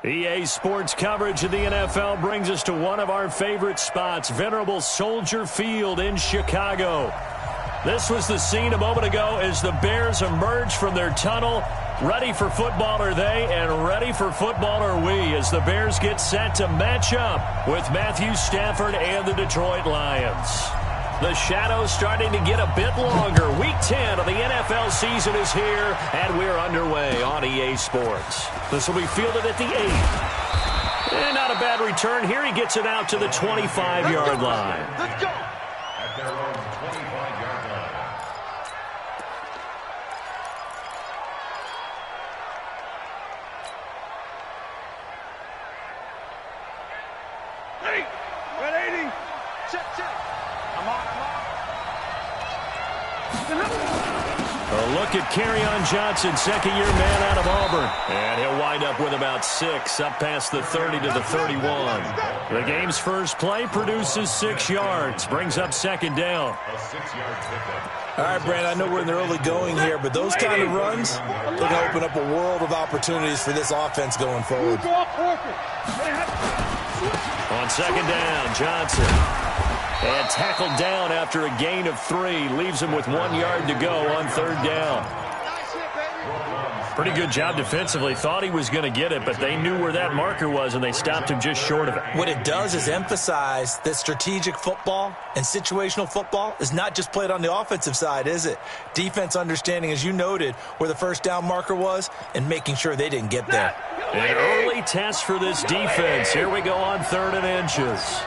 EA Sports coverage of the NFL brings us to one of our favorite spots, venerable Soldier Field in Chicago. This was the scene a moment ago as the Bears emerged from their tunnel. Ready for football are they, and ready for football are we, as the Bears get set to match up with Matthew Stafford and the Detroit Lions. The shadows starting to get a bit longer. Week 10 of the NFL season is here, and we're underway on EA Sports. This will be fielded at the 8. And not a bad return here. He gets it out to the 25-yard line. Let's go. At their own 25-yard line. Hey, 180. Check. I'm on. A look at Kerryon Johnson, second-year man out of Auburn. And he'll wind up with about 6, up past the 30 to the 31. The game's first play produces 6 yards, brings up second down. A 6-yard pickup. All right, Brandon, I know we're in the early going here, but those kind of runs, they're going to open up a world of opportunities for this offense going forward. On second down, Johnson. And tackled down after a gain of 3. Leaves him with 1 yard to go on third down. Pretty good job defensively. Thought he was going to get it, but they knew where that marker was, and they stopped him just short of it. What it does is emphasize that strategic football and situational football is not just played on the offensive side, is it? Defense understanding, as you noted, where the first down marker was and making sure they didn't get there. An early test for this defense. Here we go on 3rd and inches.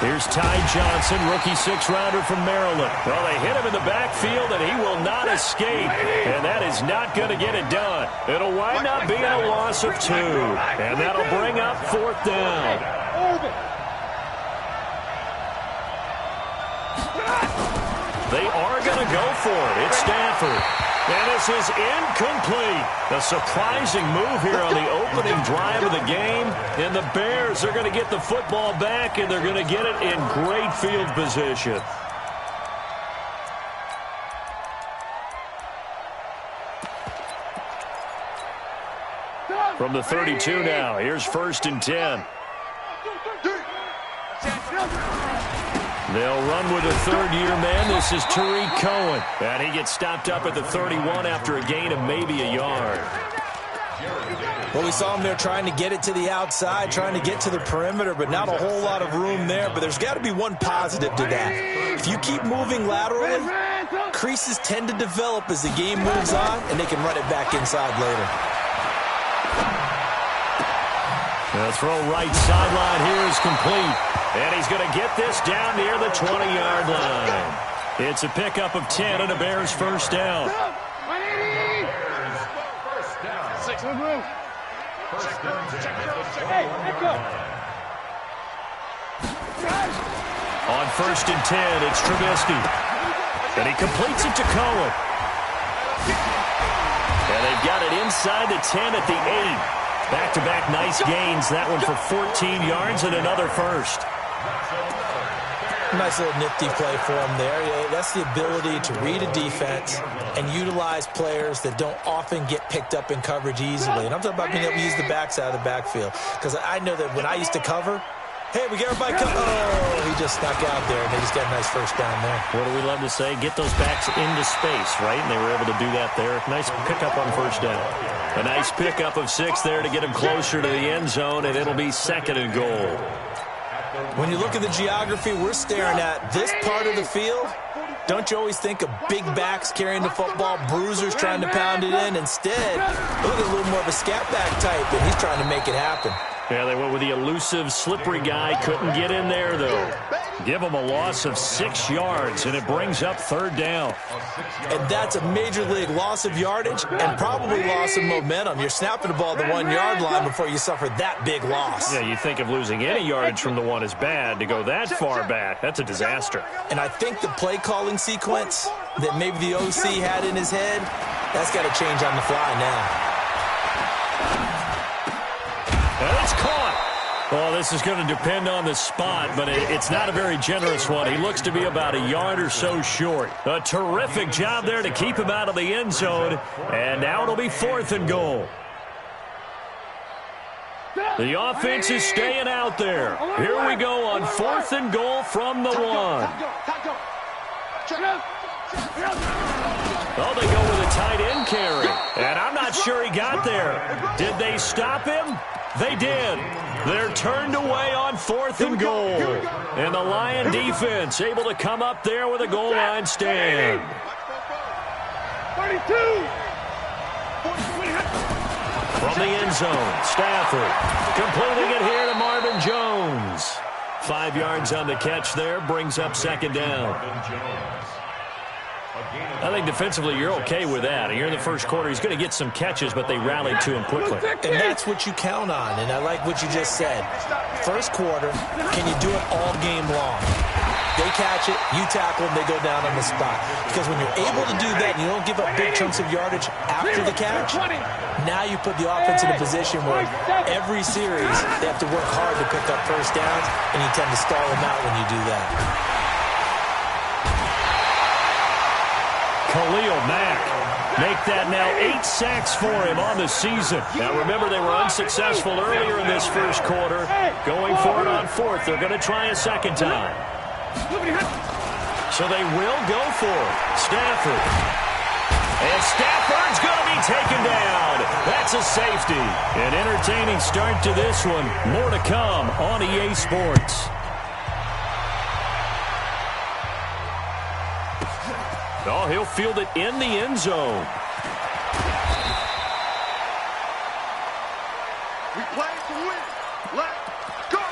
Here's Ty Johnson, rookie 6-rounder from Maryland. Well, they hit him in the backfield, and he will not escape. And that is not going to get it done. It'll wind up being a loss of 2. And that'll bring up 4th down. They are going to go for it. It's Stafford. And this is incomplete. A surprising move here on the opening drive of the game. And the Bears are going to get the football back, and they're going to get it in great field position. From the 32 now, here's 1st and 10. They'll run with a third-year man. This is Tariq Cohen. And he gets stopped up at the 31 after a gain of maybe a yard. Well, we saw him there trying to get it to the outside, trying to get to the perimeter, but not a whole lot of room there. But there's got to be one positive to that. If you keep moving laterally, creases tend to develop as the game moves on, and they can run it back inside later. The throw right sideline here is complete. And he's going to get this down near the 20-yard line. It's a pickup of 10 and a Bears first down. On 1st and 10, it's Trubisky. And he completes it to Cohen. And they've got it inside the 10 at the 8. Back-to-back nice gains. That one for 14 yards and another first. Nice little nifty play for him there. Yeah, that's the ability to read a defense and utilize players that don't often get picked up in coverage easily. And I'm talking about being able to use the backside of the backfield. Because I know that when I used to cover, hey, we get everybody oh, he just snuck out there, and they just got a nice first down there. What do we love to say? Get those backs into space, right? And they were able to do that there. Nice pickup on first down. A nice pickup of 6 there to get him closer to the end zone, and it'll be 2nd and goal. When you look at the geography we're staring at, this part of the field, don't you always think of big backs carrying the football, bruisers trying to pound it in? Instead, look at a little more of a scat back type, and he's trying to make it happen. Yeah, they went with the elusive, slippery guy. Couldn't get in there, though. Give him a loss of 6 yards, and it brings up 3rd down. And that's a major league loss of yardage and probably loss of momentum. You're snapping the ball at the 1-yard line before you suffer that big loss. Yeah, you think of losing any yardage from the 1 is bad. To go that far back, that's a disaster. And I think the play calling sequence that maybe the OC had in his head, that's got to change on the fly now. And it's caught. Well, this is going to depend on the spot, but it's not a very generous one. He looks to be about a yard or so short. A terrific job there to keep him out of the end zone. And now it'll be 4th and goal. The offense is staying out there. Here we go on 4th and goal from the 1. Oh, they go with a tight end carry. And I'm not sure he got there. Did they stop him? They did. They're turned away on 4th and goal. And the Lion defense able to come up there with a goal line stand. 32. From the end zone, Stafford completing it here to Marvin Jones. 5 yards on the catch there, brings up 2nd down. I think defensively you're okay with that. Here in the first quarter, he's going to get some catches, but they rallied to him quickly. And that's what you count on, and I like what you just said. First quarter, can you do it all game long? They catch it, you tackle them, they go down on the spot. Because when you're able to do that and you don't give up big chunks of yardage after the catch, now you put the offense in a position where every series they have to work hard to pick up first downs, and you tend to stall them out when you do that. Khalil Mack make that now 8 sacks for him on the season. Now remember, they were unsuccessful earlier in this first quarter. Going for it on 4th. They're going to try a second time. So they will go for it. Stafford. And Stafford's going to be taken down. That's a safety. An entertaining start to this one. More to come on EA Sports. Oh, he'll field it in the end zone. We play to win. Let's go.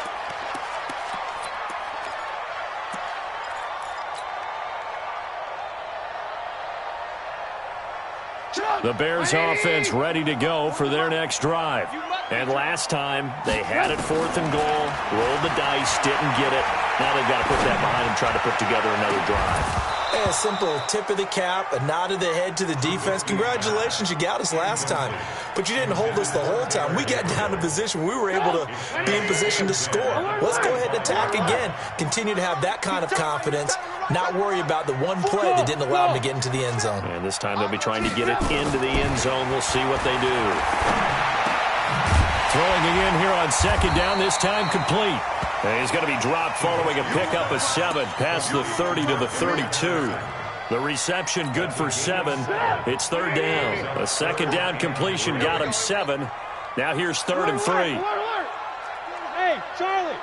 The Bears offense ready to go for their next drive. And last time, they had it 4th and goal, rolled the dice, didn't get it. Now they've got to put that behind them, try to put together another drive. A simple tip of the cap, a nod of the head to the defense. Congratulations, you got us last time. But you didn't hold us the whole time. We got down to position. We were able to be in position to score. Let's go ahead and attack again. Continue to have that kind of confidence. Not worry about the one play that didn't allow them to get into the end zone. And this time they'll be trying to get it into the end zone. We'll see what they do. Throwing again here on 2nd down, this time complete. And he's going to be dropped following a pickup of 7 past the 30 to the 32. The reception good for 7. It's 3rd down. A 2nd down completion got him 7. Now here's 3rd and 3. Hey, Charlie.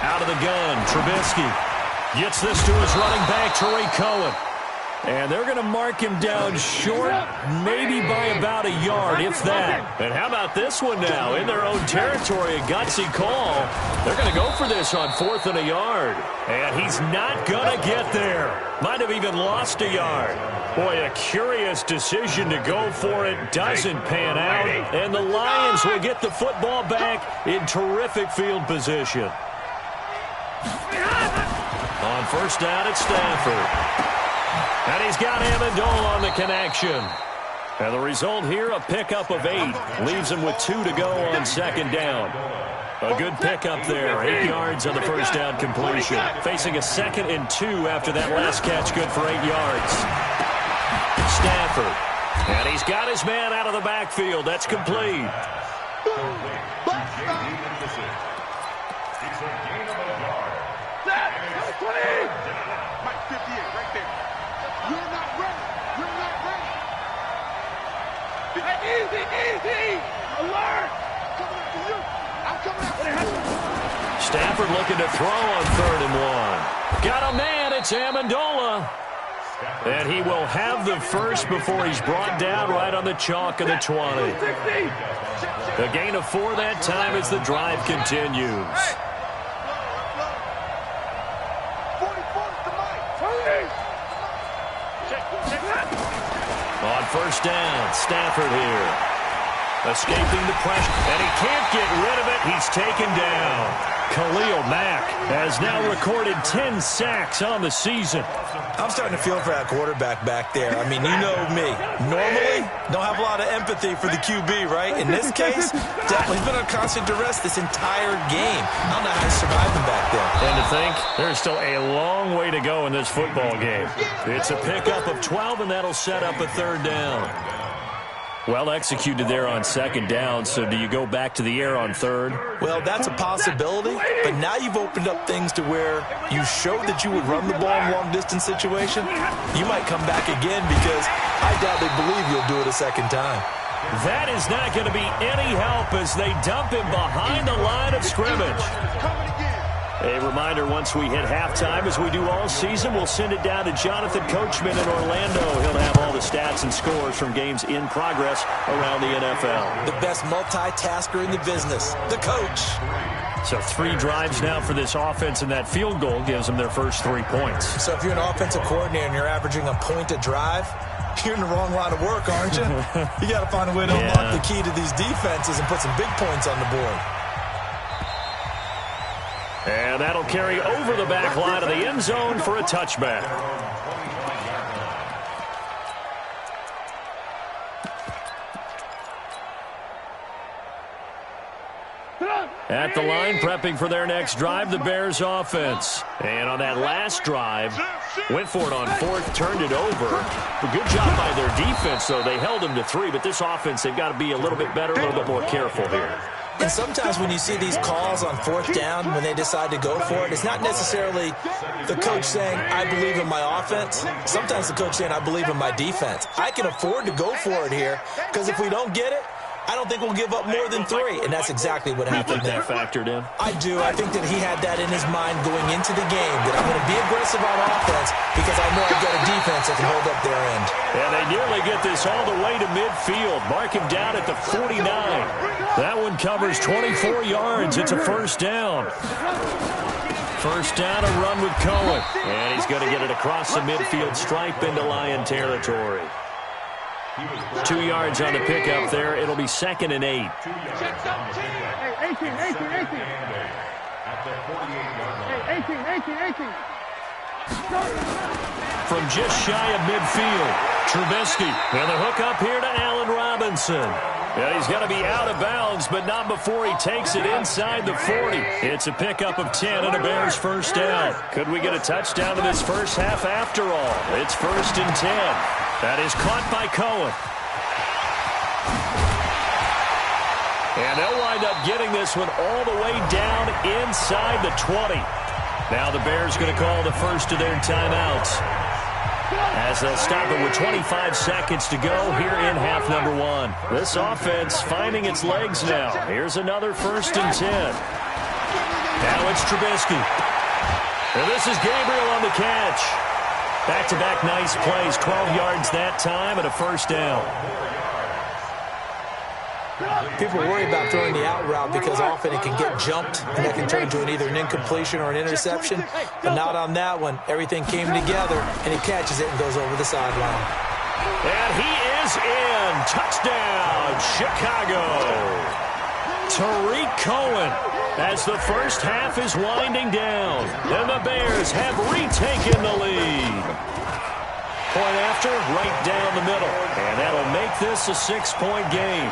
Out of the gun, Trubisky gets this to his running back, Tariq Cohen. And they're going to mark him down short, maybe by about a yard, if that. And how about this one now? In their own territory, a gutsy call. They're going to go for this on 4th and a yard. And he's not going to get there. Might have even lost a yard. Boy, a curious decision to go for it. Doesn't pan out. And the Lions will get the football back in terrific field position. On 1st down, it's Stafford. And he's got Amendola on the connection. And the result here, a pickup of 8. Leaves him with 2 to go on 2nd down. A good pickup there. 8 yards on the 1st down completion. Facing a 2nd and 2 after that last catch, good for 8 yards. Stafford. And he's got his man out of the backfield. That's complete. Easy! Alert! Stafford looking to throw on 3rd and 1. Got a man, it's Amendola. And he will have the first before he's brought down right on the chalk of the 20. A gain of 4 that time as the drive continues. On 1st down, Stafford here. Escaping the pressure, and he can't get rid of it. He's taken down. Khalil Mack has now recorded 10 sacks on the season. I'm starting to feel for that quarterback back there. I mean, you know me. Normally, don't have a lot of empathy for the QB, right? In this case, definitely been on constant duress this entire game. I don't know how he's surviving back there. And to think, there's still a long way to go in this football game. It's a pickup of 12, and that'll set up a 3rd down. Well executed there on second down, so do you go back to the air on third? Well, that's a possibility, but now you've opened up things to where you showed that you would run the ball in a long-distance situation. You might come back again because I doubt they believe you'll do it a second time. That is not going to be any help as they dump him behind the line of scrimmage. A reminder, once we hit halftime, as we do all season, we'll send it down to Jonathan Coachman in Orlando. He'll have all the stats and scores from games in progress around the NFL. The best multitasker in the business, the coach. So 3 drives now for this offense, and that field goal gives them their first 3 points. So if you're an offensive coordinator and you're averaging a point a drive, you're in the wrong line of work, aren't you? You got to find a way to unlock the key to these defenses and put some big points on the board. And that'll carry over the back line of the end zone for a touchback. At the line, prepping for their next drive, the Bears offense. And on that last drive, went for it on 4th, turned it over. A good job by their defense, though. They held them to 3, but this offense, they've got to be a little bit better, a little bit more careful here. And sometimes when you see these calls on 4th down, when they decide to go for it, it's not necessarily the coach saying, I believe in my offense. Sometimes the coach saying, I believe in my defense. I can afford to go for it here because if we don't get it, I don't think we'll give up more than 3, and that's exactly what happened there. That factored in? I do. I think that he had that in his mind going into the game, that I'm going to be aggressive on offense because I know I've got a defense that can hold up their end. And they nearly get this all the way to midfield. Mark him down at the 49. That one covers 24 yards. It's a first down. First down, a run with Cohen. And he's going to get it across the midfield stripe into Lion territory. 2 yards on the pickup there. It'll be 2nd and 8. From just shy of midfield, Trubisky. And the hook up here to Allen Robinson. And he's going to be out of bounds, but not before he takes it inside the 40. It's a pickup of 10 and a Bears first down. Could we get a touchdown in this first half after all? It's 1st and 10. That is caught by Cohen. And they'll wind up getting this one all the way down inside the 20. Now the Bears going to call the first of their timeouts, as they'll stop it with 25 seconds to go here in half number 1. This offense finding its legs now. Here's another 1st and 10. Now it's Trubisky. And this is Gabriel on the catch. Back-to-back nice plays, 12 yards that time and a first down. People worry about throwing the out route because often it can get jumped and that can turn into either an incompletion or an interception. But not on that one. Everything came together and he catches it and goes over the sideline. And he is in. Touchdown, Chicago. Tariq Cohen, as the first half is winding down, and the Bears have retaken the lead. Point after, right down the middle, and that'll make this a 6-point game.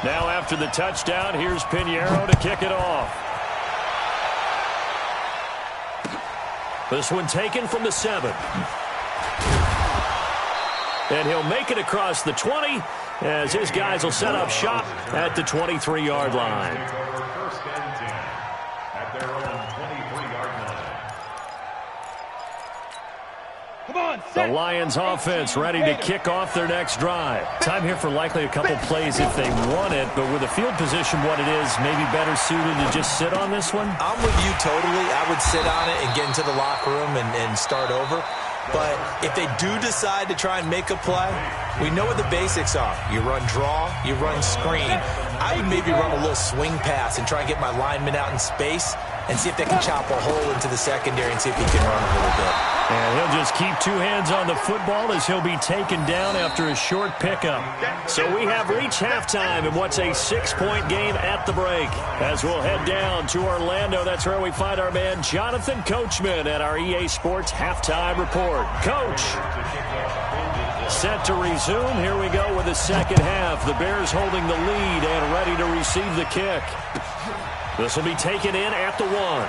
Now after the touchdown, here's Pinheiro to kick it off. This one taken from the 7. And he'll make it across the 20 as his guys will set up shop at the 23-yard line. First and 10 at their own 23-yard line. The Lions offense ready to kick off their next drive. Time here for likely a couple plays if they want it, but with the field position what it is, maybe better suited to just sit on this one? I'm with you totally. I would sit on it and get into the locker room and start over. But if they do decide to try and make a play, we know what the basics are. You run draw, you run screen. I would maybe run a little swing pass and try and get my lineman out in space and see if they can chop a hole into the secondary and see if he can run a little bit. And he'll just keep 2 hands on the football as he'll be taken down after a short pickup. So we have reached halftime in what's a 6-point game at the break. As we'll head down to Orlando, that's where we find our man Jonathan Coachman at our EA Sports Halftime Report. Coach, set to resume. Here we go with the second half. The Bears holding the lead and ready to receive the kick. This will be taken in at the 1.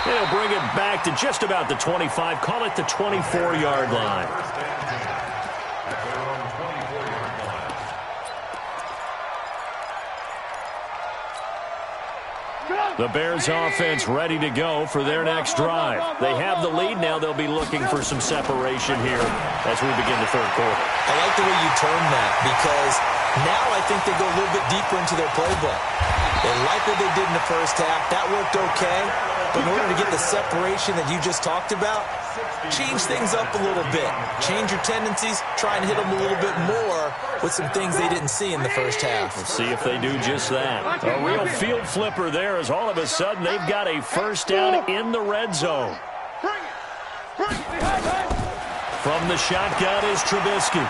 And he'll bring it back to just about the 25. Call it the 24-yard line. The Bears offense ready to go for their next drive. They have the lead. Now they'll be looking for some separation here as we begin the third quarter. I like the way you term that because now I think they go a little bit deeper into their playbook. They like what they did in the first half. That worked okay. But in order to get the separation that you just talked about, change things up a little bit. Change your tendencies. Try and hit them a little bit more with some things they didn't see in the first half. Let's see if they do just that. A real field flipper there as all of a sudden they've got a first down in the red zone. From the shotgun is Trubisky.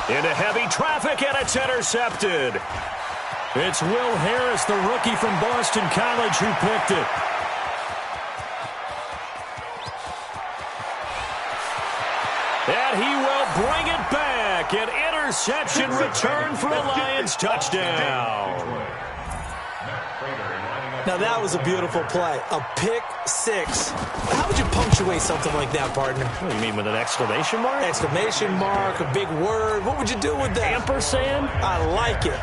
Into heavy traffic, and it's intercepted. It's Will Harris, the rookie from Boston College, who picked it. And he will bring it back. An interception return for a Lions touchdown. Now that was a beautiful play. A pick six. How would you punctuate something like that, partner? What do you mean, with an exclamation mark? Exclamation mark, a big word. What would you do with that? Ampersand? I like it.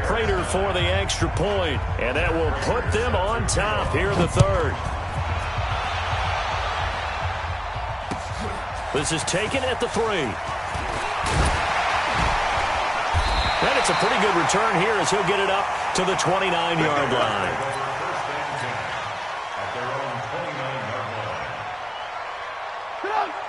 Prater for the extra point, and that will put them on top here in the third. This is taken at the 3. And it's a pretty good return here as he'll get it up to the 29-yard line.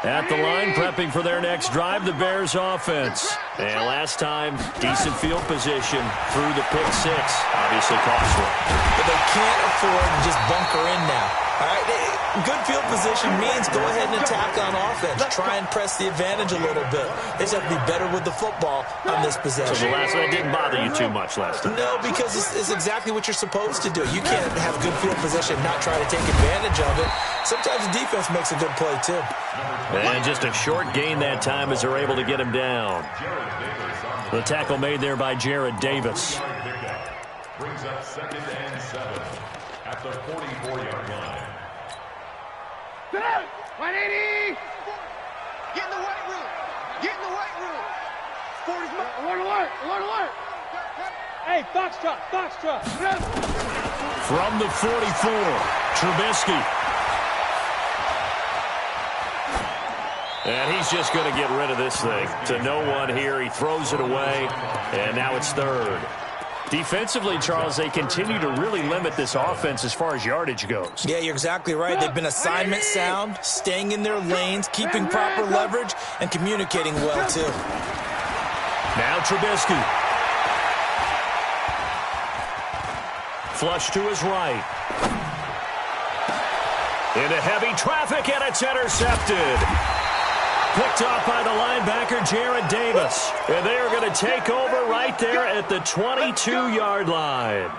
At the line, prepping for their next drive, the Bears offense. And last time, decent field position through the pick 6. Obviously costly. But they can't afford to just bunker in now. All right, good field position means go ahead and attack on offense. Try and press the advantage a little bit. They just have to be better with the football on this possession. So the last one didn't bother you too much last time? No, because it's exactly what you're supposed to do. You can't have good field position, not try to take advantage of it. Sometimes the defense makes a good play, too. And just a short gain that time as they're able to get him down. The tackle made there by Jared Davis. Brings up 2nd and 7 at the 44-yard line. 180! Get in the weight room! Get in the weight room! 40's alert, alert! Alert, alert! Hey, Foxtrot! Foxtrot! From the 44, Trubisky. And he's just going to get rid of this thing. To no one here. He throws it away, and now it's third. Defensively, Charles, they continue to really limit this offense as far as yardage goes. Yeah, you're exactly right. They've been assignment sound, staying in their lanes, keeping proper leverage, and communicating well, too. Now Trubisky. Flush to his right. Into heavy traffic, and it's intercepted. Picked off by the linebacker, Jared Davis. And they are going to take over right there at the 22-yard line.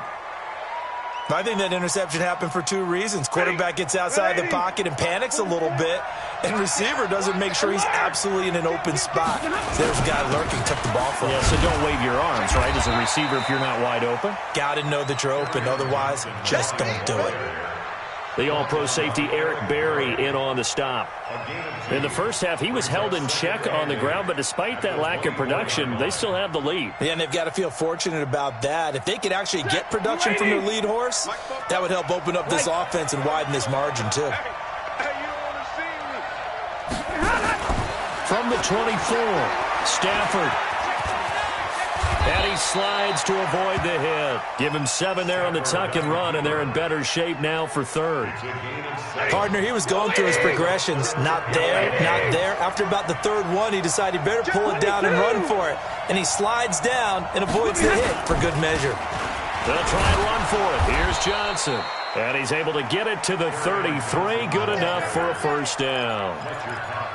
I think that interception happened for 2 reasons. Quarterback gets outside the pocket and panics a little bit, and receiver doesn't make sure he's absolutely in an open spot. There's a guy lurking, took the ball from him. Yeah, so don't wave your arms, right, as a receiver if you're not wide open. Got to know that you're open. Otherwise, just don't do it. The all-pro safety Eric Berry in on the stop. In the first half, he was held in check on the ground, but despite that lack of production, they still have the lead. Yeah, and they've got to feel fortunate about that. If they could actually get production from their lead horse, that would help open up this offense and widen this margin, too. From the 24, Stafford. And he slides to avoid the hit. Give him 7 there on the tuck and run, and they're in better shape now for third. Partner, he was going through his progressions. Not there, not there. After about the third one, he decided he better pull it down and run for it. And he slides down and avoids the hit for good measure. They'll try and run for it. Here's Johnson. And he's able to get it to the 33. Good enough for a first down.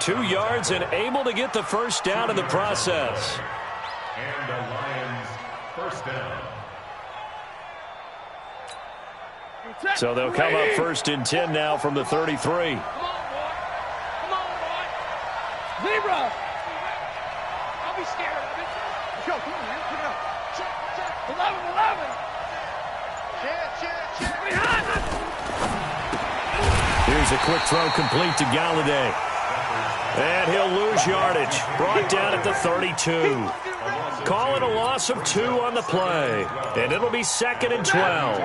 2 yards and able to get the first down in the process. And the Lions first down. So they'll come up 1st and 10 now from the 33. Come on, boy. Come on, boy. Zebra. Don't be scared of it. Let's go. Come on, man. Pick it up. Check, check. 11, 11. Check, check, check. Behind. Here's a quick throw complete to Galladay. And he'll lose yardage. Brought down at the 32. Call it a loss of 2 on the play. And it'll be 2nd and 12.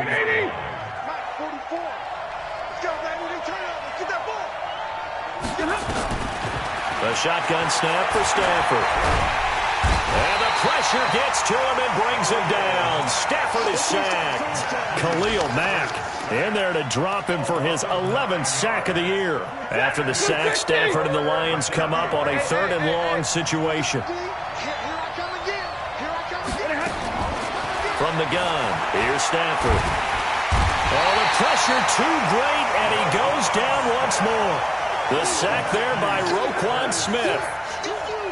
The shotgun snap for Stafford. And the pressure gets to him and brings him down. Stafford is sacked. Khalil Mack in there to drop him for his 11th sack of the year. After the sack, Stafford and the Lions come up on a 3rd and long situation. From the gun, here's Stafford. Oh, the pressure too great, and he goes down once more. The sack there by Roquan Smith.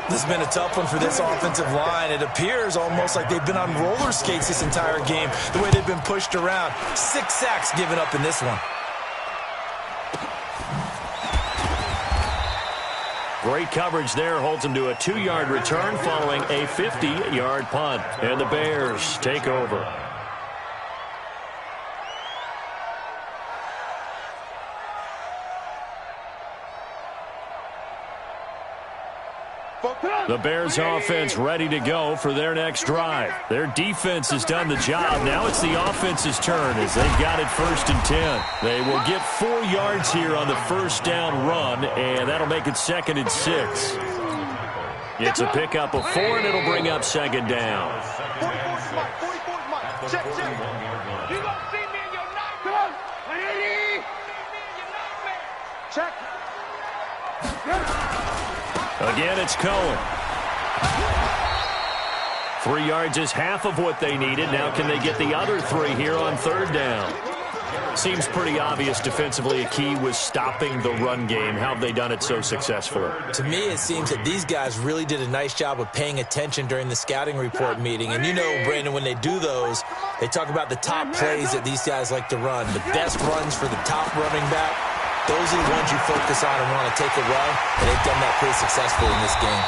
This has been a tough one for this offensive line. It appears almost like they've been on roller skates this entire game, the way they've been pushed around. 6 sacks given up in this one. Great coverage there holds him to a 2-yard return following a 50-yard punt. And the Bears take over. The Bears offense ready to go for their next drive. Their defense has done the job. Now it's the offense's turn as they've got it 1st and 10. They will get 4 yards here on the first down run, and that'll make it 2nd and 6. It's a pickup of 4, and it'll bring up 2nd down. Check. You don't see me in your nightmare. Check. Again, it's Cohen. 3 yards is half of what they needed. Now can they get the other 3 here on 3rd down? Seems pretty obvious defensively a key was stopping the run game. How have they done it so successfully? To me, it seems that these guys really did a nice job of paying attention during the scouting report meeting. And you know, Brandon, when they do those, they talk about the top plays that these guys like to run. The best runs for the top running back. Those are the ones you focus on and want to take away, and they've done that pretty successfully in this game.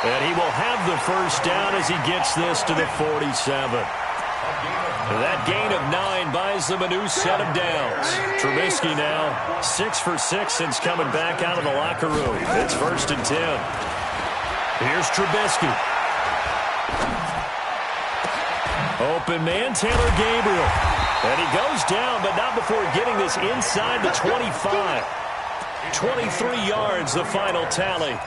And he will have the first down as he gets this to the 47. That gain of 9 buys them a new set of downs. Trubisky now 6 for 6 since coming back out of the locker room. It's 1st and 10. Here's Trubisky. Open man, Taylor Gabriel. And he goes down, but not before getting this inside the 25. 23 yards, the final tally.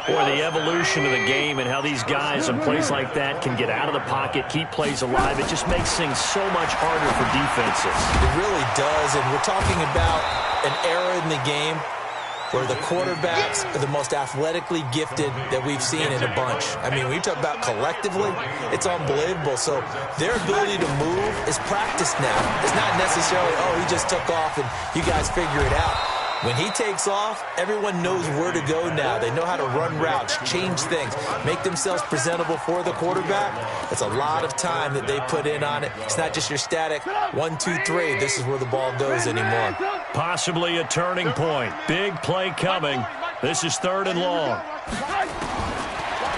Boy, the evolution of the game and how these guys in plays like that can get out of the pocket, keep plays alive, it just makes things so much harder for defenses. It really does, and we're talking about an era in the game where the quarterbacks are the most athletically gifted that we've seen in a bunch. I mean, when you talk about collectively, it's unbelievable. So their ability to move is practiced now. It's not necessarily, oh, he just took off and you guys figure it out. When he takes off, everyone knows where to go now. They know how to run routes, change things, make themselves presentable for the quarterback. It's a lot of time that they put in on it. It's not just your static 1, 2, 3. This is where the ball goes anymore. Possibly a turning point. Big play coming. This is 3rd and long.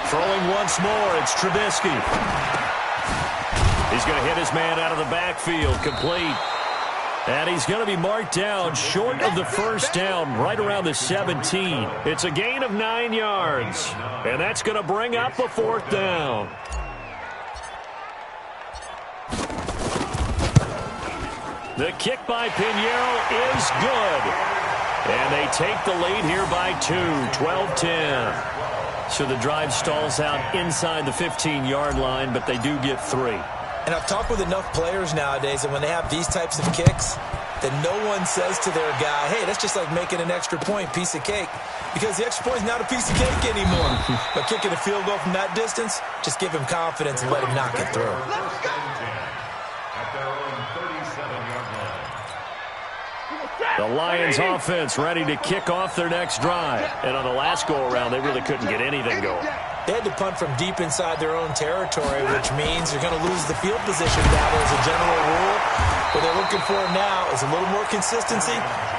Throwing once more, it's Trubisky. He's going to hit his man out of the backfield, complete. And he's going to be marked down short of the first down, right around the 17. It's a gain of 9 yards. And that's going to bring up a 4th down. The kick by Pinheiro is good. And they take the lead here by 2, 12-10. So the drive stalls out inside the 15-yard line, but they do get 3. And I've talked with enough players nowadays that when they have these types of kicks, that no one says to their guy, hey, that's just like making an extra point, piece of cake. Because the extra point is not a piece of cake anymore. But kicking a field goal from that distance, just give him confidence and let him knock it through. The Lions offense ready to kick off their next drive. And on the last go-around, they really couldn't get anything going. They had to punt from deep inside their own territory, which means you're going to lose the field position battle as a general rule. What they're looking for now is a little more consistency,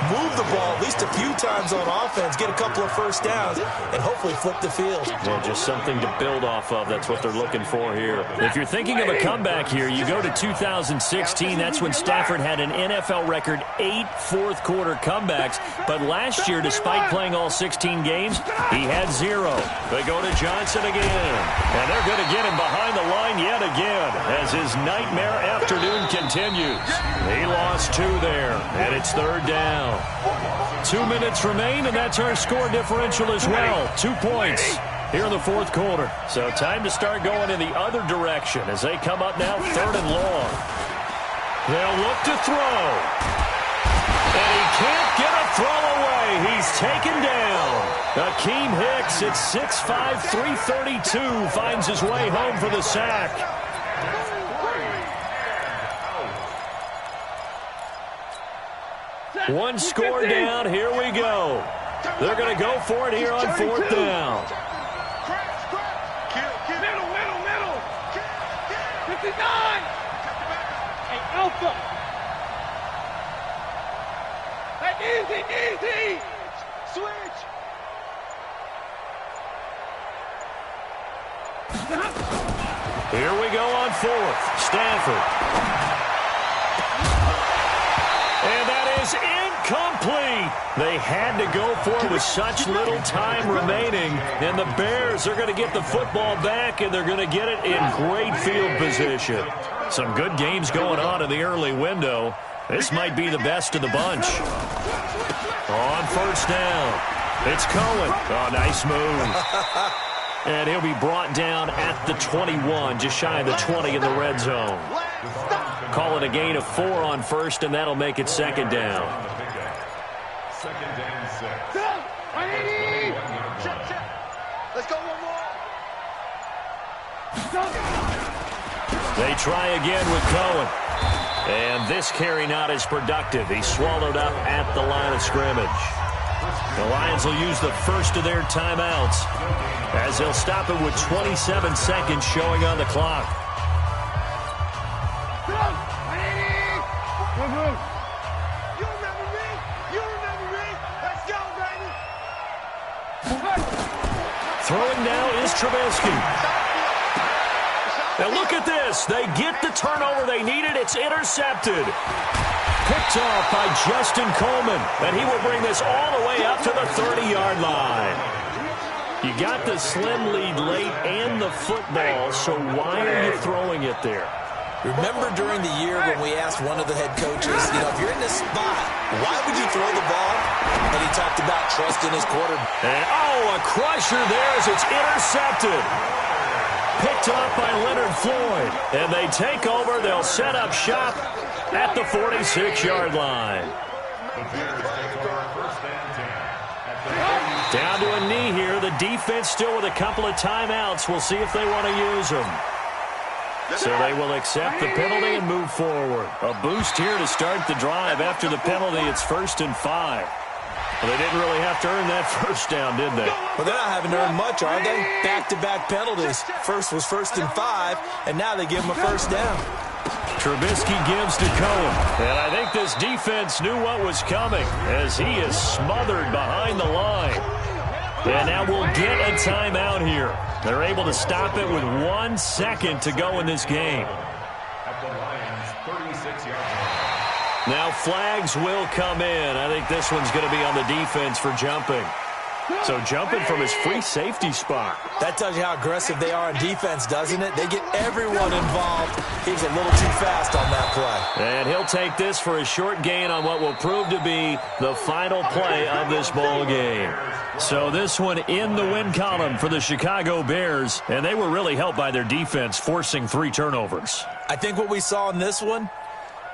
move the ball at least a few times on offense, get a couple of first downs, and hopefully flip the field. Yeah, just something to build off of. That's what they're looking for here. If you're thinking of a comeback here, you go to 2016. That's when Stafford had an NFL record 8 fourth-quarter comebacks. But last year, despite playing all 16 games, he had 0. They go to Johnson again. And they're going to get him behind the line yet again as his nightmare afternoon continues. He lost 2 there, and it's 3rd down. 2 minutes remain, and that's our score differential as well. 2 points here in the 4th quarter. So time to start going in the other direction as they come up now 3rd and long. They'll look to throw. And he can't get a throw away. He's taken down. Akeem Hicks at 6'5", 332 finds his way home for the sack. One score down. Here we go. They're going to go for it here on 4th down. Middle. 59. Hey, Alpha. Hey, easy. Switch. Here we go on 4th. Stafford. And that is incomplete. They had to go for it with such little time remaining. And the Bears are going to get the football back, and they're going to get it in great field position. Some good games going on in the early window. This might be the best of the bunch. On 1st down, it's Cohen. Oh, nice move. And he'll be brought down at the 21, just shy of the 20 in the red zone. Call it a gain of 4 on 1st, and that'll make it 2nd down. 2nd and 6. Let's go one more. They try again with Cohen. And this carry not as productive. He's swallowed up at the line of scrimmage. The Lions will use the first of their timeouts as they'll stop it with 27 seconds showing on the clock. You remember me. Let's go, baby. Throwing now is Trubisky. Now look at this. They get the turnover they needed. It's intercepted. Picked off by Justin Coleman. And he will bring this all the way up to the 30-yard line. You got the slim lead late and the football, so why are you throwing it there? Remember during the year when we asked one of the head coaches, if you're in this spot, why would you throw the ball? And he talked about trusting his quarterback. And, a crusher there as it's intercepted. Picked off by Leonard Floyd. And they take over. They'll set up shop at the 46-yard line. Down to a knee here. The defense still with a couple of timeouts. We'll see if they want to use them. So they will accept the penalty and move forward. A boost here to start the drive. After the penalty, it's 1st and 5. Well, they didn't really have to earn that first down, did they? Well, they're not having to earn much, are they? Back-to-back penalties. First was 1st and 5, and now they give him a first down. Trubisky gives to Cohen. And I think this defense knew what was coming as he is smothered behind the line. And now we'll get a timeout here. They're able to stop it with 1 second to go in this game. At the Lions' 36-yard line. Now flags will come in. I think this one's going to be on the defense for jumping. So jumping from his free safety spot. That tells you how aggressive they are on defense, doesn't it? They get everyone involved. He was a little too fast on that play. And he'll take this for a short gain on what will prove to be the final play of this ball game. So this one in the win column for the Chicago Bears, and they were really helped by their defense forcing 3 turnovers. I think what we saw in this one,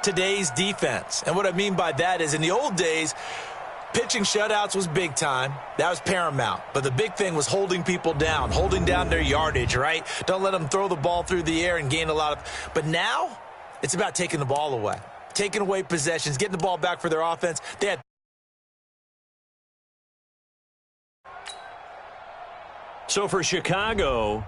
today's defense. And what I mean by that is in the old days, pitching shutouts was big time. That was paramount. But the big thing was holding people down, holding down their yardage, right? Don't let them throw the ball through the air and gain a lot of... But now, it's about taking the ball away. Taking away possessions, getting the ball back for their offense. They had... So for Chicago,